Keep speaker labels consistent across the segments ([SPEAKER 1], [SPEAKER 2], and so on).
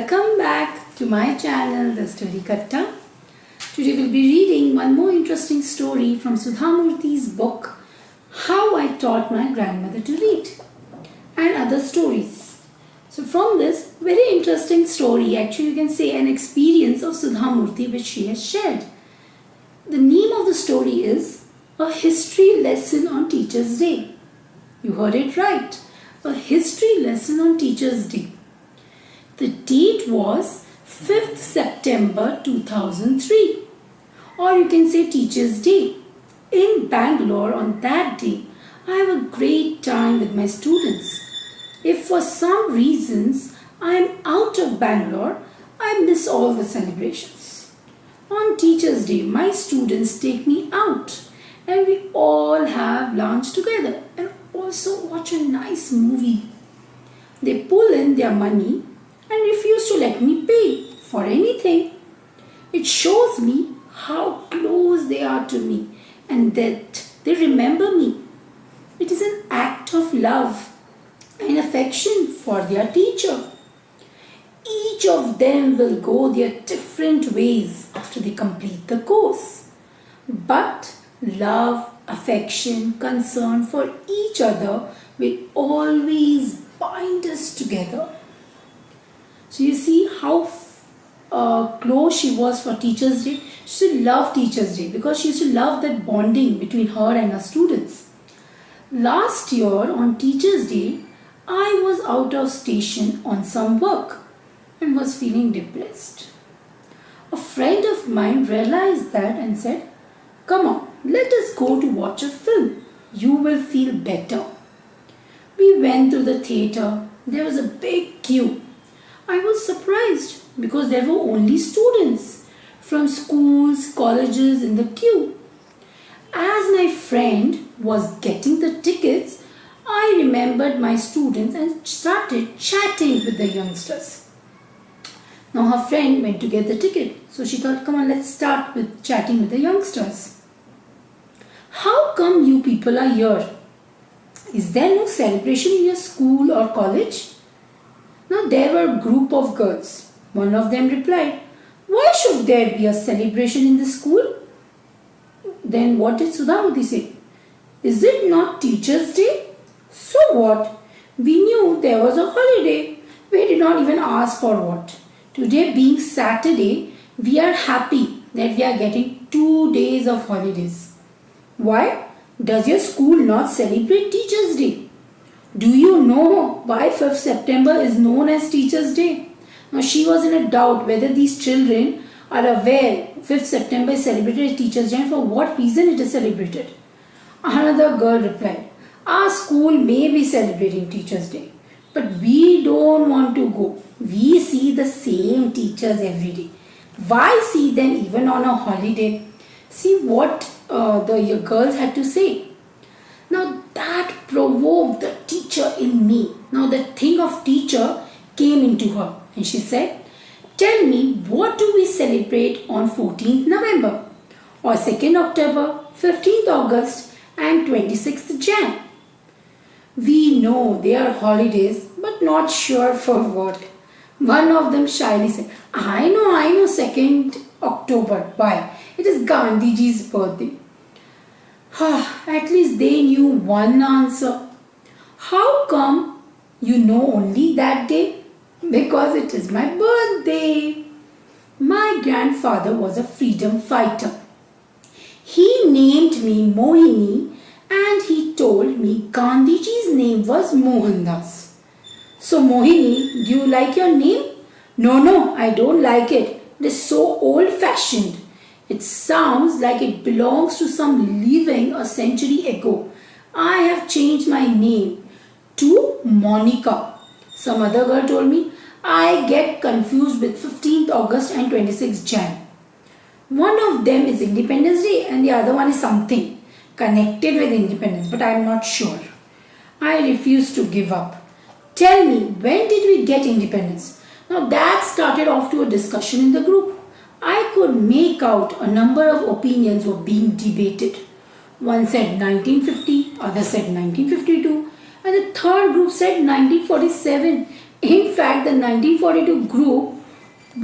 [SPEAKER 1] Welcome back to my channel, The Story Katta. Today we'll be reading one more interesting story from Sudha Murthy's book, How I Taught My Grandmother to Read, and other stories. So from this very interesting story, actually you can say an experience of Sudha Murthy which she has shared. The name of the story is A History Lesson on Teacher's Day. You heard it right. A history lesson on Teacher's Day. The date was 5th September 2003, or you can say Teacher's Day. In Bangalore on that day, I have a great time with my students. If for some reasons I am out of Bangalore, I miss all the celebrations. On Teacher's Day, my students take me out and we all have lunch together and also watch a nice movie. They pull in their money and refuse to let me pay for anything. It shows me how close they are to me and that they remember me. It is an act of love and affection for their teacher. Each of them will go their different ways after they complete the course. But love, affection, concern for each other will always bind us together. So you see how close she was for Teacher's Day. She used to love Teacher's Day because she used to love that bonding between her and her students. Last year on Teacher's Day, I was out of station on some work and was feeling depressed. A friend of mine realized that and said, "Come on, let us go to watch a film. You will feel better." We went to the theatre. There was a big queue. I was surprised because there were only students from schools, colleges in the queue. As my friend was getting the tickets, I remembered my students and started chatting with the youngsters. Now her friend went to get the ticket, so she thought, come on, let's start with chatting with the youngsters. How come you people are here? Is there no celebration in your school or college? Now there were a group of girls. One of them replied, "Why should there be a celebration in the school?" Then what did Sudha Murthy say? "Is it not Teacher's Day?" So what? We knew there was a holiday. We did not even ask for what. Today being Saturday, we are happy that we are getting 2 days of holidays. Why? Does your school not celebrate Teacher's Day? Do you know why 5th September is known as Teacher's Day? Now she was in a doubt whether these children are aware 5th September is celebrated as Teacher's Day and for what reason it is celebrated. Another girl replied, "Our school may be celebrating Teacher's Day, but we don't want to go. We see the same teachers every day. Why see them even on a holiday?" See what the girls had to say. Now that provoked the teacher in me. Now the thing of teacher came into her and she said, "Tell me, what do we celebrate on 14th November or 2nd October, 15th August and 26th Jan? We know they are holidays but not sure for what." One of them shyly said, I know 2nd October. Why? It is Gandhiji's birthday." At least they knew one answer. "How come you know only that day?" "Because it is my birthday." My grandfather was a freedom fighter. He named me Mohini and he told me Gandhiji's name was Mohandas. "So Mohini, do you like your name?" No, I don't like it. It is so old-fashioned. It sounds like it belongs to some living a century ago. I have changed my name to Monica. Some other girl told me I get confused with 15th August and 26th Jan. One of them is Independence Day and the other one is something connected with independence, but I am not sure. I refuse to give up. Tell me, when did we get independence? Now that started off to a discussion in the group. I could make out a number of opinions were being debated. One said 1950, other said 1952, and the third group said 1947. In fact, the 1942 group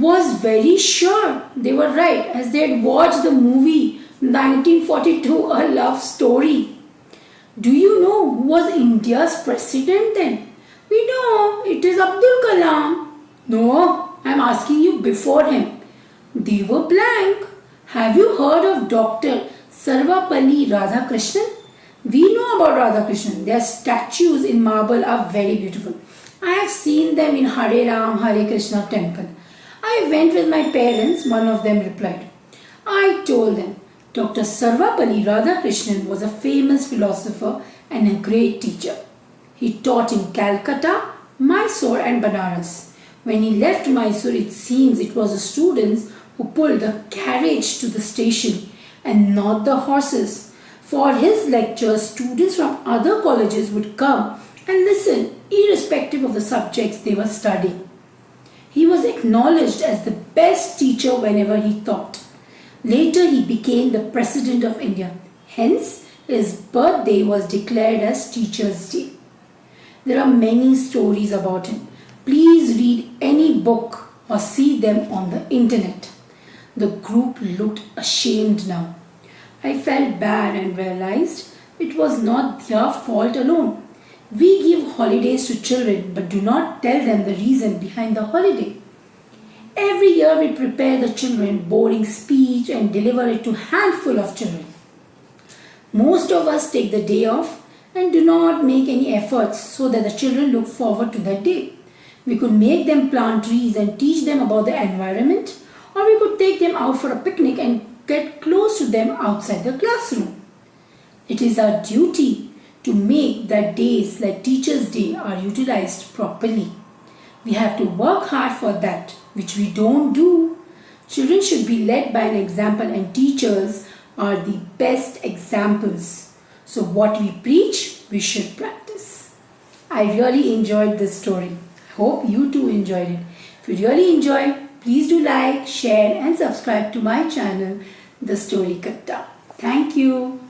[SPEAKER 1] was very sure they were right as they had watched the movie 1942, A Love Story. Do you know who was India's president then? We know it is Abdul Kalam. No, I am asking you before him. They were blank. Have you heard of Dr. Sarvapalli Radhakrishnan? We know about Radhakrishnan. Their statues in marble are very beautiful. I have seen them in Hare Ram, Hare Krishna temple. I went with my parents, one of them replied. I told them, Dr. Sarvapalli Radhakrishnan was a famous philosopher and a great teacher. He taught in Calcutta, Mysore and Banaras. When he left Mysore, it seems it was the students who pulled the carriage to the station and not the horses. For his lectures, students from other colleges would come and listen, irrespective of the subjects they were studying. He was acknowledged as the best teacher whenever he taught. Later, he became the President of India. Hence, his birthday was declared as Teachers' Day. There are many stories about him. Please read any book or see them on the internet. The group looked ashamed now. I felt bad and realized it was not their fault alone. We give holidays to children but do not tell them the reason behind the holiday. Every year we prepare the children boring speech and deliver it to a handful of children. Most of us take the day off and do not make any efforts so that the children look forward to that day. We could make them plant trees and teach them about the environment, or we could take them out for a picnic and get close to them outside the classroom. It is our duty to make that days like Teachers' Day are utilized properly. We have to work hard for that, which we don't do. Children should be led by an example and teachers are the best examples. So what we preach, we should practice. I really enjoyed this story. I hope you too enjoyed it. If you really enjoyed, please do like, share and subscribe to my channel, The Story Katta. Thank you.